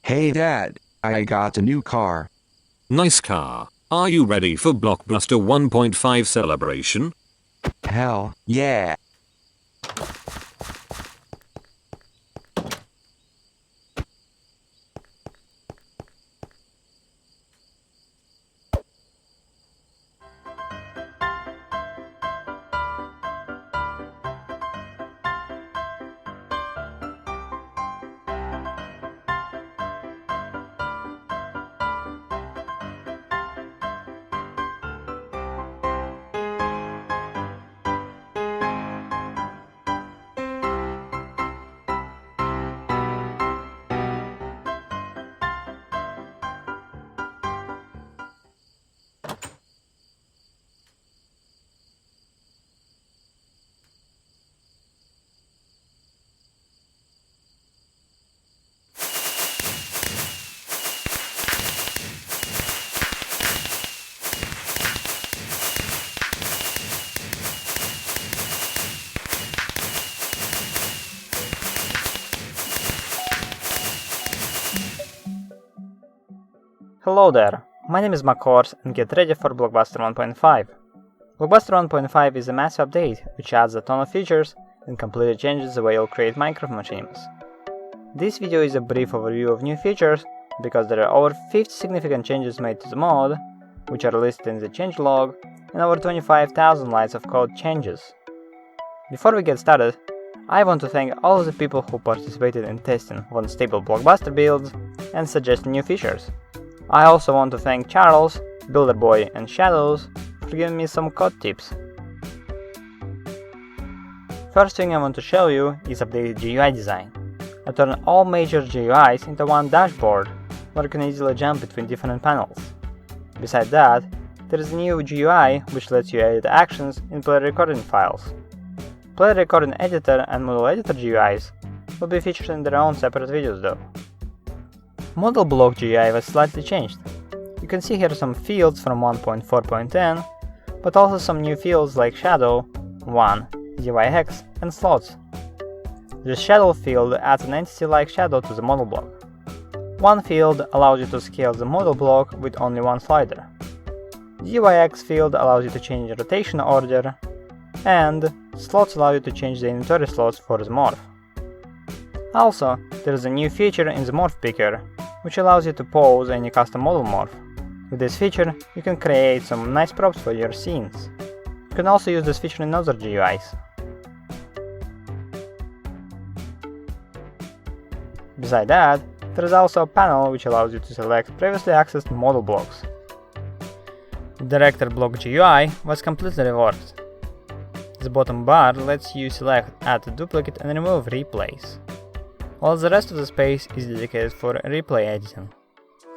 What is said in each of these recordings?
Hey Dad, I got a new car. Nice car. Are you ready for Blockbuster 1.5 celebration? Hell, yeah. Hello there, my name is McHorse and get ready for Blockbuster 1.5. Blockbuster 1.5 is a massive update which adds a ton of features and completely changes the way you'll create Minecraft machinimas. This video is a brief overview of new features because there are over 50 significant changes made to the mod, which are listed in the changelog, and over 25,000 lines of code changes. Before we get started, I want to thank all of the people who participated in testing one stable Blockbuster builds and suggesting new features. I also want to thank Charles, Builderboy and Shadows for giving me some code tips. First thing I want to show you is updated GUI design. I turned all major GUIs into one dashboard where you can easily jump between different panels. Besides that, there is a new GUI which lets you edit actions in player recording files. Player recording editor and model editor GUIs will be featured in their own separate videos though. Model block GUI was slightly changed. You can see here some fields from 1.4.10, but also some new fields like shadow, 1, GUI hex, and slots. The shadow field adds an entity like shadow to the model block. One field allows you to scale the model block with only one slider. GUI X field allows you to change the rotation order, and slots allow you to change the inventory slots for the morph. Also, there is a new feature in the morph picker, which allows you to pose any custom model morph. With this feature, you can create some nice props for your scenes. You can also use this feature in other GUIs. Besides that, there is also a panel which allows you to select previously accessed model blocks. The director block GUI was completely reworked. The bottom bar lets you select add to duplicate and remove replays, while the rest of the space is dedicated for replay editing.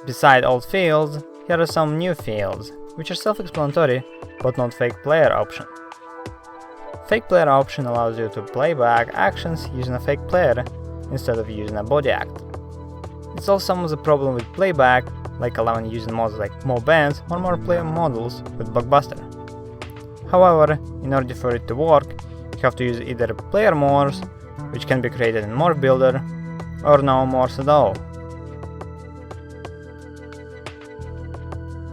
Beside old fields, here are some new fields, which are self-explanatory but not fake player option. Fake player option allows you to play back actions using a fake player instead of using a body act. It solves some of the problem with playback, like allowing using mods like more bands or more player models with Blockbuster. However, in order for it to work, you have to use either player morphs, which can be created in Morph Builder, or no morphs at all.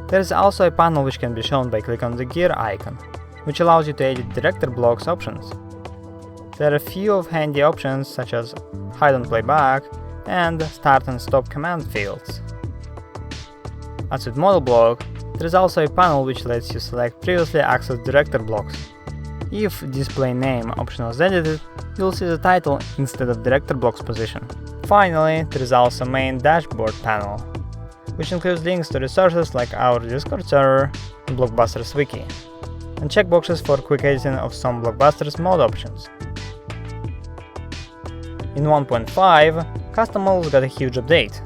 There is also a panel which can be shown by clicking on the gear icon, which allows you to edit director blocks options. There are a few handy options such as hide on playback and start and stop command fields. As with model block, there is also a panel which lets you select previously accessed director blocks. If display name option was edited, you'll see the title instead of director block's position. Finally, there is also main dashboard panel, which includes links to resources like our Discord server and Blockbuster's wiki, and checkboxes for quick editing of some Blockbuster's mod options. In 1.5, custom models got a huge update.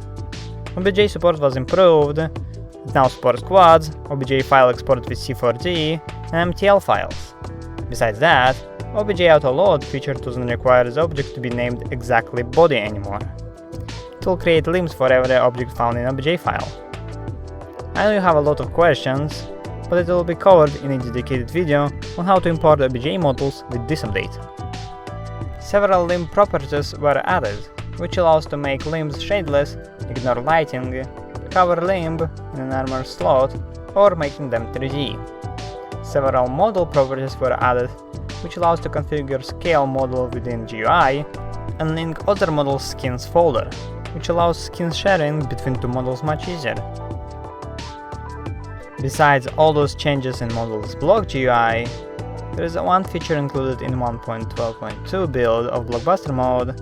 OBJ support was improved, it now supports quads, OBJ file export with C4D, and MTL files. Besides that, OBJ autoload feature doesn't require the object to be named exactly body anymore. It will create limbs for every object found in OBJ file. I know you have a lot of questions, but it will be covered in a dedicated video on how to import OBJ models with this update. Several limb properties were added. which allows to make limbs shadeless, ignore lighting, cover limb in an armor slot, or making them 3D. Several model properties were added, which allows to configure scale model within GUI, and link other models skins folder, which allows skin sharing between two models much easier. Besides all those changes in models block GUI, there is one feature included in 1.12.2 build of Blockbuster mode,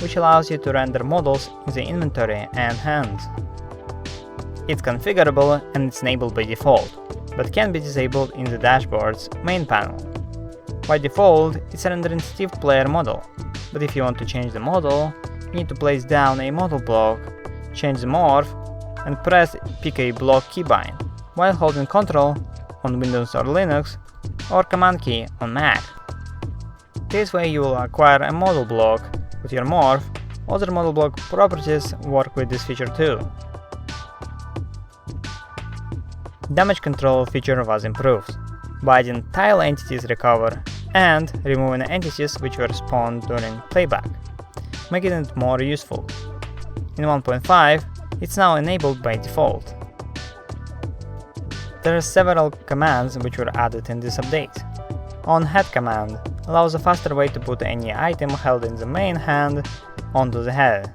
which allows you to render models in the inventory and hands. It's configurable and it's enabled by default, but can be disabled in the dashboard's main panel. By default, it's rendering Steve player model, but if you want to change the model, you need to place down a model block, change the morph, and press pick a block keybind, while holding Ctrl on Windows or Linux, or Command key on Mac. This way you will acquire a model block with your morph. Other model block properties work with this feature too. Damage control feature was improved by adding tile entities recover and removing entities which were spawned during playback, making it more useful. In 1.5, it's now enabled by default. There are several commands which were added in this update. On head command allows a faster way to put any item held in the main hand onto the head.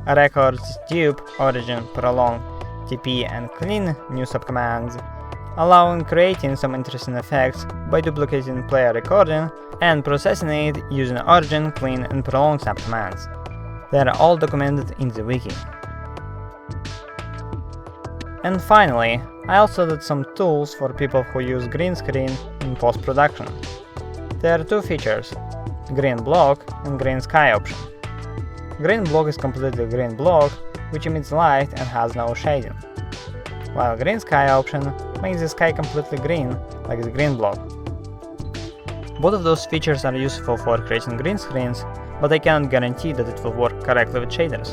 Records, dupe, origin, prolong, TP and clean new subcommands, allowing creating some interesting effects by duplicating player recording and processing it using origin, clean and prolong subcommands. They are all documented in the wiki. And finally, I also added some tools for people who use green screen in post-production. There are two features, green block and green sky option. Green block is completely green block, which emits light and has no shading, while green sky option makes the sky completely green, like the green block. Both of those features are useful for creating green screens, but I cannot guarantee that it will work correctly with shaders.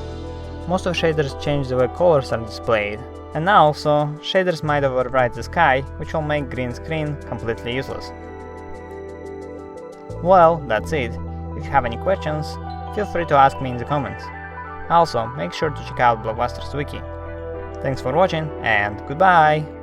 Most of shaders change the way colors are displayed, and also, shaders might overwrite the sky, which will make green screen completely useless. Well, that's it. If you have any questions, feel free to ask me in the comments. Also, make sure to check out Blockbuster's wiki. Thanks for watching, and goodbye!